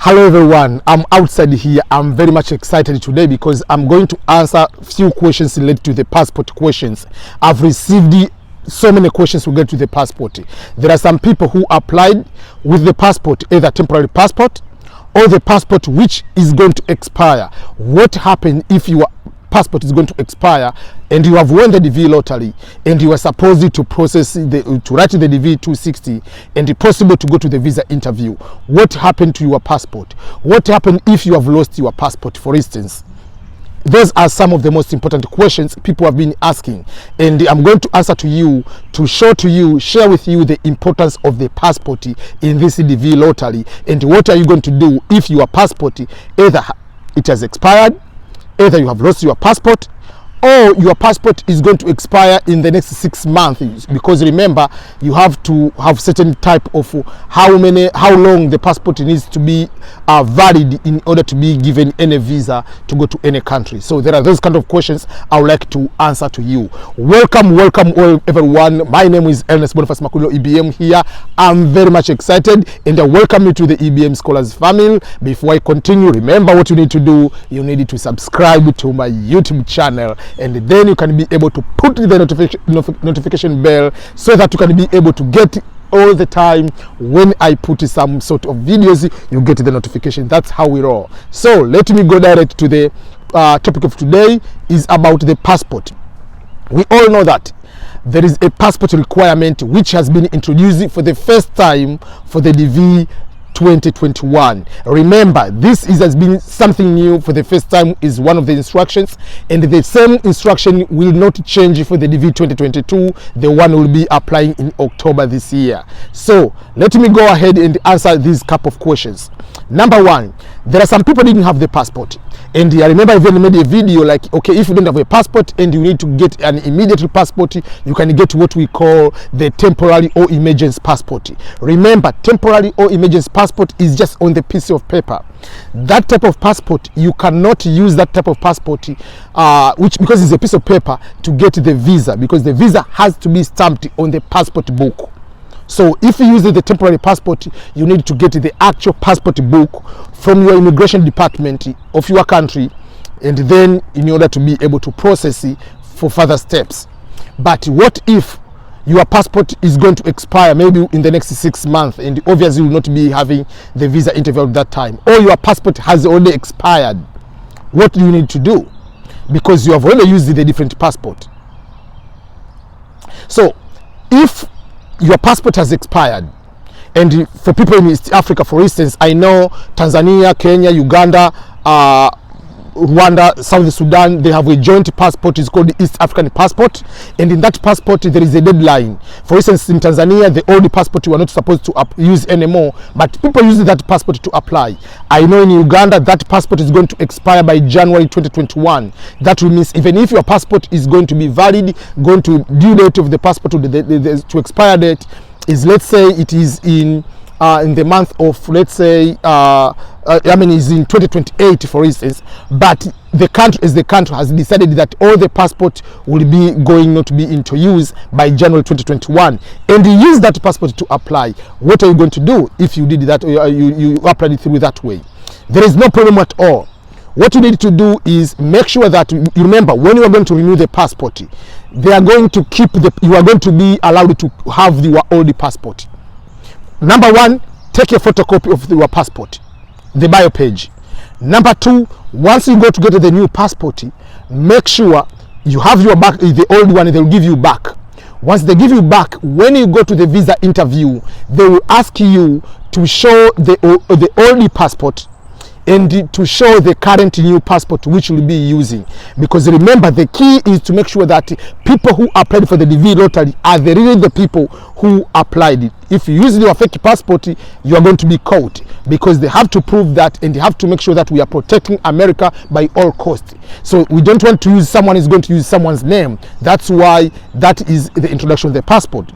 Hello everyone, I'm outside here. I'm very much excited today because I'm going to answer a few questions related to the passport questions. I've received so many questions related to the passport. There are some people who applied with the passport, either temporary passport or the passport which is going to expire. What happens if your passport is going to expire and you have won the DV lottery and you are supposed to process to write the DV 260 and it's possible to go to the visa interview? What happened to your passport? What happened if you have lost your passport, for instance? Those are some of the most important questions people have been asking, and I'm going to answer to you, to share with you the importance of the passport in this DV lottery, and what are you going to do if your passport either it has expired, either you have lost your passport, or your passport is going to expire in the next 6 months. Because remember, you have to have certain type of how long the passport needs to be valid in order to be given any visa to go to any country. So there are those kind of questions I would like to answer to you. Welcome all everyone. My name is Ernest Boniface Makulilo, EBM here. I'm very much excited and I welcome you to the EBM Scholars family. Before I continue, remember what you need to do. You need to subscribe to my YouTube channel, and then you can be able to put the notification bell so that you can be able to get all the time when I put some sort of videos, you get the notification. That's how we roll. So let me go direct to the topic of today. Is about the passport. We all know that there is a passport requirement which has been introduced for the first time for the DV 2021. Remember, this has been something new for the first time, is one of the instructions, and the same instruction will not change for the DV 2022. The one will be applying in October this year. So let me go ahead and answer these couple of questions. Number one, there are some people didn't have the passport, and I remember I even made a video like, okay, if you don't have a passport and you need to get an immediate passport, you can get what we call the temporary or emergency passport. Remember, temporary or emergency passport is just on the piece of paper. That type of passport, you cannot use that type of passport because it's a piece of paper to get the visa, because the visa has to be stamped on the passport book. So if you use the temporary passport, you need to get the actual passport book from your immigration department of your country, and then in order to be able to process it for further steps. But what if your passport is going to expire maybe in the next 6 months, and obviously you will not be having the visa interview at that time, or your passport has already expired? What do you need to do? Because you have already used the different passport. So if your passport has expired, and for people in East Africa, for instance, I know Tanzania, Kenya, Uganda, Rwanda, South Sudan, they have a joint passport. It's called the East African passport, and in that passport there is a deadline. For instance, in Tanzania, the old passport you are not supposed to use anymore, but people use that passport to apply. I know in Uganda that passport is going to expire by January 2021. That will mean even if your passport is going to be valid, going to due date of the passport to expire date is, let's say it is in the month of, let's say is in 2028, for instance, but the country has decided that all the passport will be not to be into use by January 2021, and you use that passport to apply. What are you going to do if you did that, or you applied it through that way? There is no problem at all. What you need to do is make sure that you remember, when you are going to renew the passport, they are going to you are going to be allowed to have your old passport. Number one, take a photocopy of your passport, the bio page. Number two, once you go to get the new passport, make sure you have your back, the old one, they will give you back. Once they give you back, when you go to the visa interview, they will ask you to show the old passport and to show the current new passport which you'll be using. Because remember, the key is to make sure that people who applied for the DV lottery are really the people who applied it. If you use your fake passport, you are going to be caught, because they have to prove that, and they have to make sure that we are protecting America by all costs. So we don't want to use someone is going to use someone's name. That's why that is the introduction of the passport.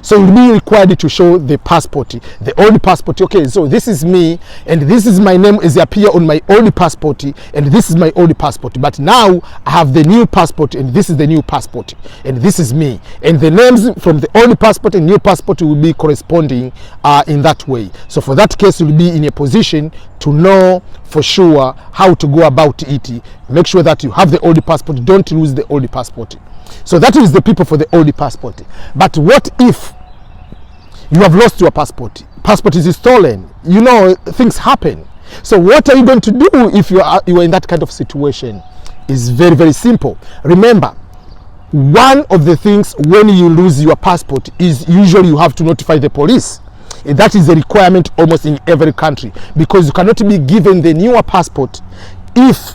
So you'll be required to show the passport, the old passport. Okay, so this is me, and this is my name as appear on my old passport, and this is my old passport. But now I have the new passport, and this is the new passport, and this is me. And the names from the old passport and new passport will be corresponding in that way. So for that case, you'll be in a position to know for sure how to go about it. Make sure that you have the old passport. Don't lose the old passport. So that is the people for the old passport. But what if you have lost your passport? Passport is stolen. You know, things happen. So what are you going to do if you are in that kind of situation? It's very, very simple. Remember, one of the things when you lose your passport is usually you have to notify the police. That is a requirement almost in every country, because you cannot be given the newer passport if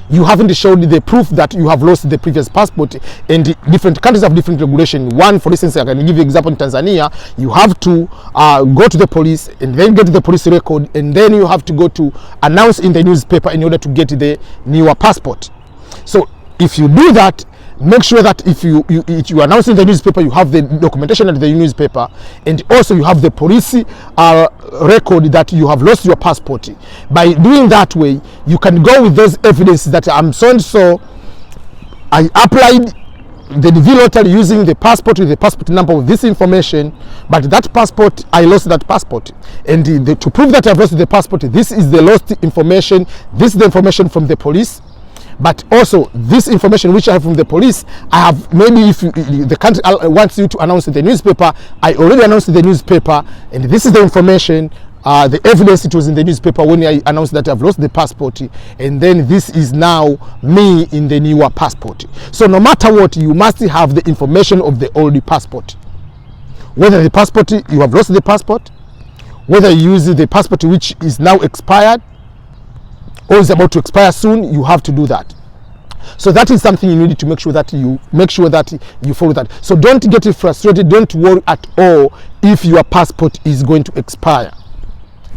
you haven't showed the proof that you have lost the previous passport. And different countries have different regulation. One, for instance, I can give you an example. In Tanzania, you have to go to the police and then get the police record, and then you have to go to announce in the newspaper in order to get the newer passport. So if you do that, make sure that if you announce in the newspaper, you have the documentation at the newspaper, and also you have the police record that you have lost your passport. By doing that way, you can go with those evidence that I'm so and so, I applied the DV lottery using the passport with the passport number with this information, but that passport, I lost that passport. And to prove that I've lost the passport, this is the lost information, this is the information from the police. But also this information which I have from the police, I have, maybe if the country wants you to announce in the newspaper, I already announced in the newspaper, and this is the information, the evidence, it was in the newspaper when I announced that I've lost the passport, and then this is now me in the newer passport. So no matter what, you must have the information of the old passport. Whether the passport, you have lost the passport, whether you use the passport which is now expired, or is about to expire soon, you have to do that. So that is something you need to make sure that you follow that. So don't get frustrated, don't worry at all if your passport is going to expire.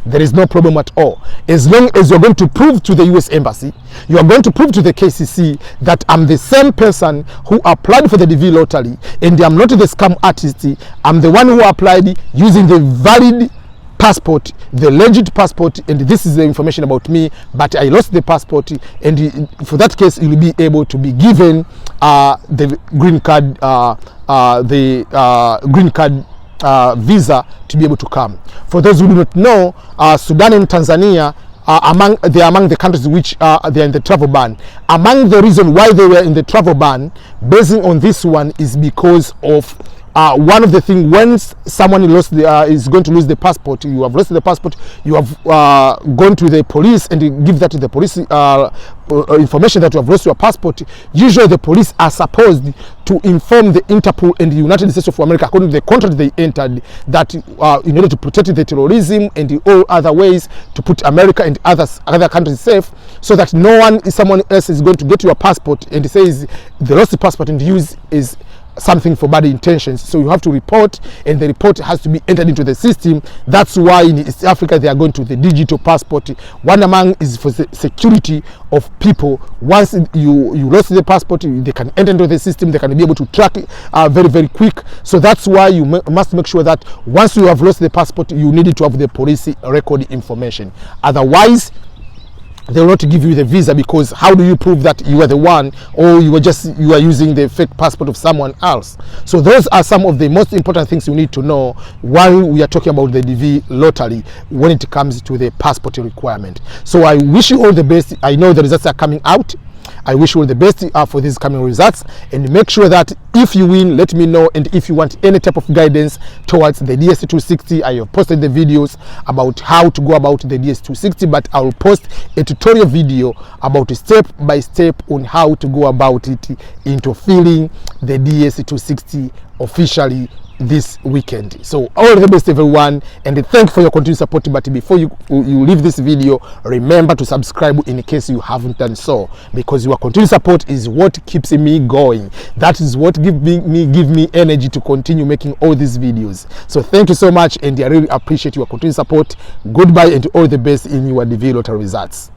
There is no problem at all. As long as you're going to prove to the US Embassy, you are going to prove to the KCC that I'm the same person who applied for the DV lottery, and I'm not the scam artist. I'm the one who applied using the valid passport, the legit passport, and this is the information about me, but I lost the passport. And for that case, you'll be able to be given the green card, visa to be able to come. For those who do not know, Sudan and Tanzania they are among the countries which they are in the travel ban. Among the reason why they were in the travel ban, basing on this one, is because of one of the things, when someone is going to lose the passport, you have lost the passport, you have gone to the police and you give that to the police information that you have lost your passport. Usually the police are supposed to inform the Interpol and the United States of America, according to the contract they entered, that in order to protect the terrorism and all other ways to put America and other countries safe, so that someone else is going to get your passport and says they lost the passport and use is something for bad intentions. So you have to report, and the report has to be entered into the system. That's why in East Africa they are going to the digital passport. One among is for the security of people. Once you lost the passport, they can enter into the system, they can be able to track it very, very quick. So that's why you must make sure that once you have lost the passport, you need to have the police record information. Otherwise, they will not give you the visa, because how do you prove that you are the one, or you are using the fake passport of someone else? So those are some of the most important things you need to know while we are talking about the DV lottery when it comes to the passport requirement. So I wish you all the best. I know the results are coming out. I wish you all the best for these coming results, and make sure that if you win, let me know. And if you want any type of guidance towards the DS260, I have posted the videos about how to go about the DS260, but I will post a tutorial video about step by step on how to go about it into filling the DS260 officially this weekend. So all the best everyone, and thank you for your continued support. But before you leave this video, remember to subscribe in case you haven't done so, because your continued support is what keeps me going. That is what give me energy to continue making all these videos. So thank you so much, and I really appreciate your continued support. Goodbye, and all the best in your DV lottery results.